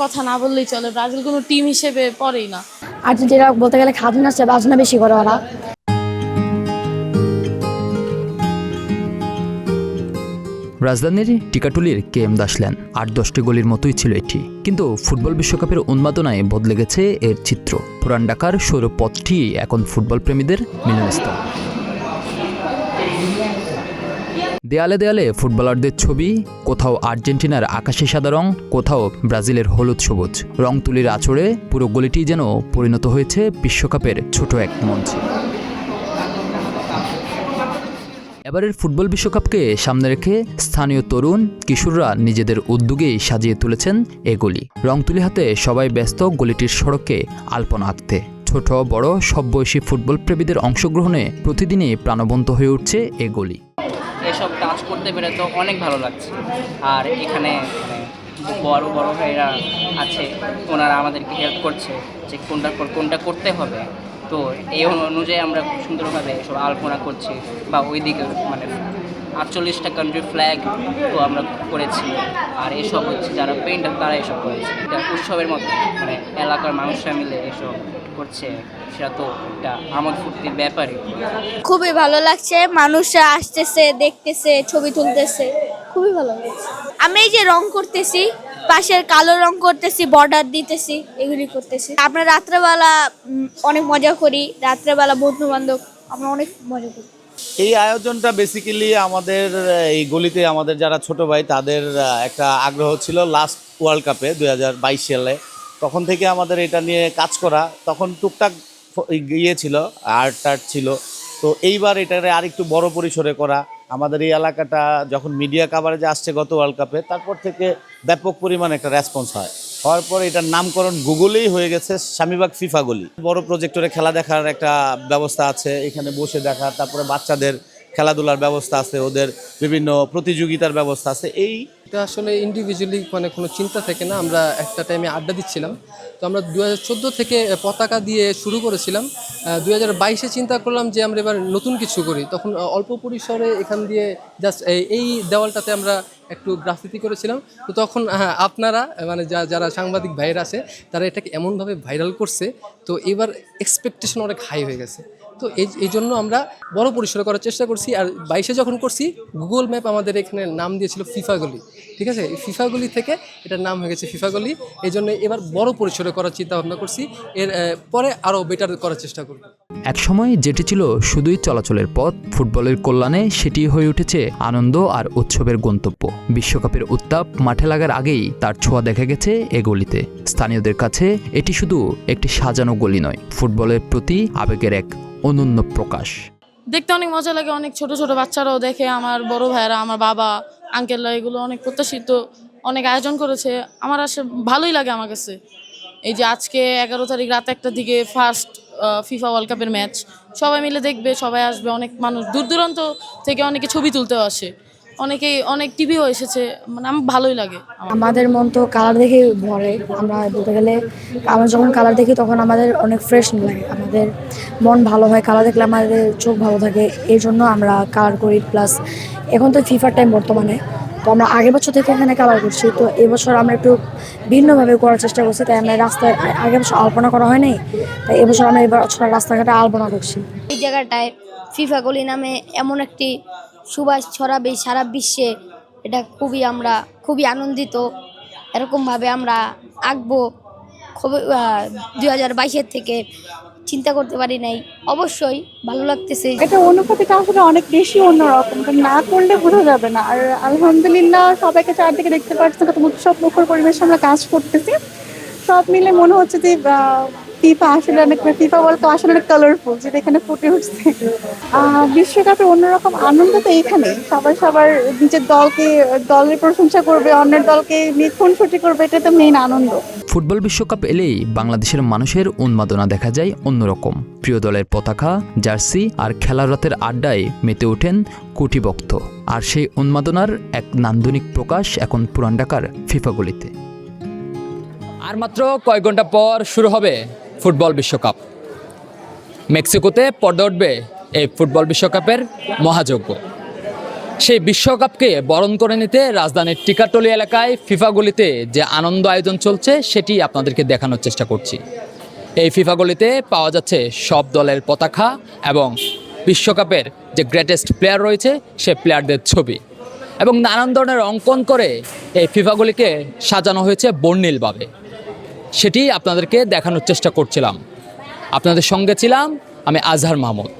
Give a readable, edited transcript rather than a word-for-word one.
কথা না বললেই চলে, ব্রাজিল কোনো টিম হিসেবে পড়েই না। আর্জেন্টিনা বলতে গেলে খাজনা আছে, বাজনা বেশি করে ওরা। রাজধানীর টিকাটুলির KM দাস লেন ৮-১০টি গলির মতোই ছিল এটি, কিন্তু ফুটবল বিশ্বকাপের উন্মাদনায় বদলে গেছে এর চিত্র। পুরান ঢাকার সৌরপথটি এখন ফুটবল প্রেমীদের মিলনস্থল। দেয়ালে দেয়ালে ফুটবলারদের ছবি, কোথাও আর্জেন্টিনার আকাশি সাদা রং, কোথাও ব্রাজিলের হলুদ সবুজ। রং তুলির আঁচড়ে পুরো গলিটি যেন পরিণত হয়েছে বিশ্বকাপের ছোট এক মঞ্চে। এবারের ফুটবল বিশ্বকাপকে সামনে রেখে স্থানীয় তরুণ কিশোররা নিজেদের উদ্যোগেই সাজিয়ে তুলেছেন এ গলি। রং তুলি হাতে সবাই ব্যস্ত গলিটির সড়কে আলপনা আঁকতে। ছোট বড় সব বয়সী ফুটবল প্রেমীদের অংশগ্রহণে প্রতিদিনই প্রাণবন্ত হয়ে উঠছে এ গলি। এসব কাজ করতে পেরে তো অনেক ভালো লাগছে। আর এখানে বড় বড় ভাইরা আছে, ওনারা আমাদেরকে হেল্প করছে যে কোনটার পর কোনটা করতে হবে। তো এই অনুযায়ী আমরা খুব সুন্দরভাবে এসব আলপনা করছি, বা ওইদিকে মানে ৪৮টা কান্ট্রি ফ্ল্যাগ তো আমরা করেছি। আর এসব হচ্ছে যারা পেইন্টার তারা এসব করেছে। এটা উৎসবের মতো, মানে এলাকার মানুষরা মিলে এসব করছে, সেটা তো একটা আমোদ ফুর্তির ব্যাপারই। খুবই ভালো লাগছে, মানুষরা আসতেছে, দেখতেছে, ছবি তুলতেছে, খুবই ভালো লাগছে। আমি এই যে রং করতেছি, পাশের কালো রং করতেছি, বর্ডার দিতেছি, এগুলি করতেছি। আমরা রাত্রেবেলা অনেক মজা করি, রাত্রেবেলা বন্ধু বান্ধব আমরা অনেক মজা করি। এই আয়োজনটা বেসিক্যালি আমাদের এই গলিতে আমাদের যারা ছোট ভাই তাদের একটা আগ্রহ ছিল লাস্ট ওয়ার্ল্ড কাপে 2022 সালে। তখন থেকে আমাদের এটা নিয়ে কাজ করা, তখন টুকটাক ছিল, আর্ট ছিল। তো এইবার এটারে আরেকটু বড় পরিসরে করা। আমাদের এই এলাকাটা যখন মিডিয়া কাভারেজে আসছে গত ওয়ার্ল্ড কাপে, তারপর থেকে ব্যাপক পরিমাণ একটা রেসপন্স হওয়ার পর এটার নামকরণ গুগলেই হয়ে গেছে স্বামীবাগ ফিফা গলি। বড় প্রজেক্টরে খেলা দেখার একটা ব্যবস্থা আছে, এখানে বসে দেখা, তারপরে বাচ্চাদের খেলাধুলার ব্যবস্থা আছে, ওদের বিভিন্ন প্রতিযোগিতার ব্যবস্থা আছে। এটা আসলে ইন্ডিভিজুয়ালি মানে কোনো চিন্তা থাকে না। আমরা একটা টাইমে আড্ডা দিচ্ছিলাম, তো আমরা 2014 থেকে পতাকা দিয়ে শুরু করেছিলাম। 2022-এ চিন্তা করলাম যে আমরা এবার নতুন কিছু করি। তখন অল্প পরিসরে এখান দিয়ে জাস্ট এই দেওয়ালটাতে আমরা একটু গ্রাফিতি করেছিলাম। তো তখন আপনারা মানে যারা সাংবাদিক ভাইয়েরা আছে তারা এটাকে এমনভাবে ভাইরাল করছে, তো এবার এক্সপেকটেশন অনেক হাই হয়ে গেছে। তো এই জন্য আমরা বড় পরিসরে করার চেষ্টা করছি। আর 22-এ যখন করছি, গুগল ম্যাপ আমাদের এখানে নাম দিয়েছিল ফিফা গলি, ঠিক আছে? এই ফিফা গলি থেকে এটার নাম হয়ে গেছে ফিফা গলি। এই জন্য এবার বড় পরিসরে করার চিন্তা ভাবনা করছি, এর পরে আরও বেটার করার চেষ্টা করব। একসময় যেটি ছিল শুধুই চলাচলের পথ, ফুটবলের কল্যাণে সেটি হয়ে উঠেছে আনন্দ আর উৎসবের গন্তব্য। বিশ্বকাপের উত্তাপ মাঠে লাগার আগেই তার ছোঁয়া দেখা গেছে এ গলিতে। স্থানীয়দের কাছে এটি শুধু একটি সাজানো গলি নয়, ফুটবলের প্রতি আবেগের এক অনন্য প্রকাশ। দেখতে অনেক মজা লাগে, অনেক ছোট ছোট বাচ্চারাও দেখে, আমার বড় ভাইরা, আমার বাবা, আঙ্কেলরা এগুলো অনেক প্রত্যাশিত, অনেক আয়োজন করেছে। আমার ভালোই লাগে আমার কাছে। এই যে আজকে 11 তারিখ রাত 1টার দিকে ফার্স্ট ফিফা ওয়ার্ল্ড কাপের ম্যাচ, সবাই মিলে দেখবে, সবাই আসবে, অনেক মানুষ দূর দূরান্ত থেকে অনেকে ছবি তুলতেও আসে, অনেক টিভিও এসেছে, মানে আমার ভালোই লাগে। আমাদের মন তো কালার দেখেই ভরে। আমরা বলতে গেলে আমরা যখন কালার দেখি তখন আমাদের অনেক ফ্রেশ লাগে, আমাদের মন ভালো হয়। কালার দেখলে আমাদের চোখ ভালো থাকে, এই জন্য আমরা কালার করি। প্লাস এখন তো ফিফার টাইম বর্তমানে, তো আমরা আগের বছর থেকে এখানে কালার করছি। তো এবছর আমরা একটু ভিন্নভাবে করার চেষ্টা করছি, তাই আমরা রাস্তায় আগের বছর আলপনা করা হয়নি, তাই এবছর আমরা এবছর রাস্তাঘাটে আলপনা করছি। এই জায়গাটায় ফিফা গলি নামে এমন একটি সুবাস ছড়াবে সারা বিশ্বে, এটা আমরা খুবই আনন্দিত। এরকমভাবে আমরা আঁকবো 2022-এর থেকে চিন্তা করতে পারি নাই। অবশ্যই ভালো লাগতেছে। এটা অনুভূতিটা আসলে অনেক বেশি অন্যরকম, না করলে বোঝা যাবে না। আর আলহামদুলিল্লাহ সবাইকে চারদিকে দেখতে পাচ্ছি, কত উৎসব মুখর পরিবেশে আমরা কাজ করতেছি। সব মিলে মনে হচ্ছে যে ফিফা আসলে অনেক, ফিফা ওয়ার্ল্ড কাপ আসলে অনেক কালারফুল, যেটা এখানে ফুটে উঠছে। বিশ্বকাপে অন্যরকম আনন্দ তো এখানে। সবার নিজের দলের প্রশংসা করবে, অন্যের দলকে নিয়ে খুনসুটি করবে, এটা তো মেইন আনন্দ। ফুটবল বিশ্বকাপ এলেই বাংলাদেশের মানুষের উন্মাদনা দেখা যায় অন্যরকম। প্রিয় দলের পতাকা, জার্সি আর খেলার রাতের আড্ডায় মেতে ওঠেন কোটি ভক্ত। আর সেই উন্মাদনার এক নান্দনিক প্রকাশ এখন পুরান ঢাকার ফিফা গলিতে। আর মাত্র কয়েক ঘন্টা পর শুরু হবে ফুটবল বিশ্বকাপ। মেক্সিকোতে পর্দা উঠবে এই ফুটবল বিশ্বকাপের মহাযজ্ঞ। সেই বিশ্বকাপকে বরণ করে নিতে রাজধানীর টিকাটলি এলাকায় ফিফা গলিতে যে আনন্দ আয়োজন চলছে সেটি আপনাদেরকে দেখানোর চেষ্টা করছি। এই ফিফা গলিতে পাওয়া যাচ্ছে সব দলের পতাকা এবং বিশ্বকাপের যে গ্রেটেস্ট প্লেয়ার রয়েছে সে প্লেয়ারদের ছবি এবং নানান ধরনের অঙ্কন করে এই ফিফা গলিকে সাজানো হয়েছে বর্ণিলভাবে। সেটি আপনাদেরকে দেখানোর চেষ্টা করছিলাম। আপনাদের সঙ্গে ছিলাম আমি আজহার মাহমুদ।